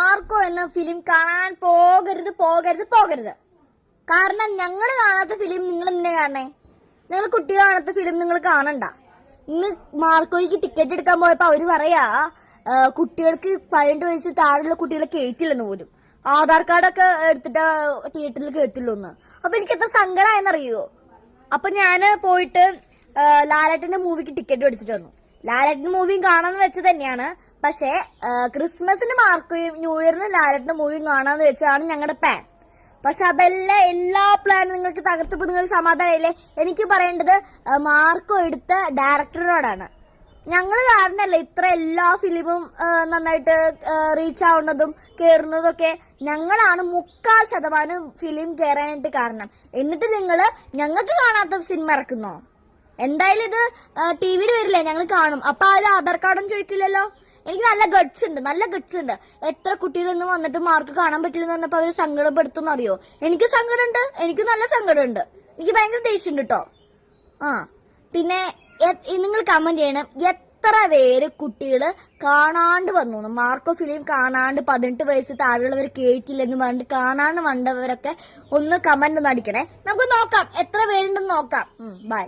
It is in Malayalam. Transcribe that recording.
മാർക്കോ എന്ന ഫിലിം കാണാൻ പോകരുത്. കാരണം ഞങ്ങൾ കാണാത്ത ഫിലിം നിങ്ങൾ എന്തിനാ കാണണേ? നിങ്ങൾ കുട്ടികൾ കാണാത്ത ഫിലിം നിങ്ങൾ കാണണ്ട. ഇന്ന് മാർക്കോയ്ക്ക് ടിക്കറ്റ് എടുക്കാൻ പോയപ്പോ അവര് പറയാ കുട്ടികൾക്ക് 18 വയസ്സ് താഴെയുള്ള കുട്ടികളെ കയറ്റില്ലെന്ന് പോലും. ആധാർ കാർഡൊക്കെ എടുത്തിട്ട് തിയേറ്ററിൽ കയറ്റുള്ളൂ എന്ന്. അപ്പൊ എനിക്ക് എത്ര സങ്കടമായെന്നറിയോ? അപ്പൊ ഞാന് പോയിട്ട് ലാലേട്ടന്റെ മൂവിക്ക് ടിക്കറ്റ് മേടിച്ചിട്ട് വന്നു. ലാലേട്ടന്റെ മൂവിയും കാണാന്ന് വെച്ച് തന്നെയാണ്. പക്ഷെ ക്രിസ്മസിന് മാർക്കോയും ന്യൂ ഇയറിന് ലാലേട്ടന്റെ മൂവിയും കാണാന്ന് വെച്ചതാണ് ഞങ്ങളുടെ പ്ലാൻ. പക്ഷെ അതെല്ലാം എല്ലാ പ്ലാനും നിങ്ങൾക്ക് തകർത്തപ്പോ നിങ്ങൾക്ക് സമാധാനമില്ലേ? എനിക്ക് പറയേണ്ടത് മാർക്കോ എടുത്ത ഡയറക്ടറിനോടാണ്. ഞങ്ങൾ കാരണല്ല ഇത്ര എല്ലാ ഫിലിമും നന്നായിട്ട് റീച്ച് ആവുന്നതും കേറുന്നതും ഒക്കെ ഞങ്ങളാണ്. 3/4% ഫിലിം കയറാനായിട്ട് കാരണം. എന്നിട്ട് നിങ്ങള് ഞങ്ങൾക്ക് കാണാത്ത സിനിമ ഇറക്കുന്നോ? എന്തായാലും ഇത് ടിവിയിൽ വരില്ലേ, ഞങ്ങൾ കാണും. അപ്പൊ ആരും ആധാർ കാർഡൊന്നും ചോദിക്കില്ലല്ലോ. എനിക്ക് നല്ല ഗട്ട്സ് ഉണ്ട്. എത്ര കുട്ടികളൊന്നും വന്നിട്ട് മാർക്ക് കാണാൻ പറ്റില്ലെന്ന് പറഞ്ഞപ്പോ അവര് സങ്കടപ്പെടുത്തുന്ന അറിയോ? എനിക്ക് സങ്കടമുണ്ട്, എനിക്ക് നല്ല സങ്കടമുണ്ട്, എനിക്ക് ഭയങ്കര ദേഷ്യമുണ്ട് കേട്ടോ. പിന്നെ നിങ്ങൾ കമന്റ് ചെയ്യണം, എത്ര പേര് കുട്ടികള് കാണാണ്ട് വന്നു. മാർക്കോ ഫിലിം കാണാണ്ട് 18 വയസ്സ് താഴെയുള്ളവർ കേട്ടില്ലെന്ന് പറഞ്ഞിട്ട് കാണാണ്ട് വന്നവരൊക്കെ ഒന്ന് കമന്റ് ഒന്ന് അടിക്കണേ. നമുക്ക് നോക്കാം എത്ര പേരുണ്ടെന്ന് നോക്കാം. ബൈ.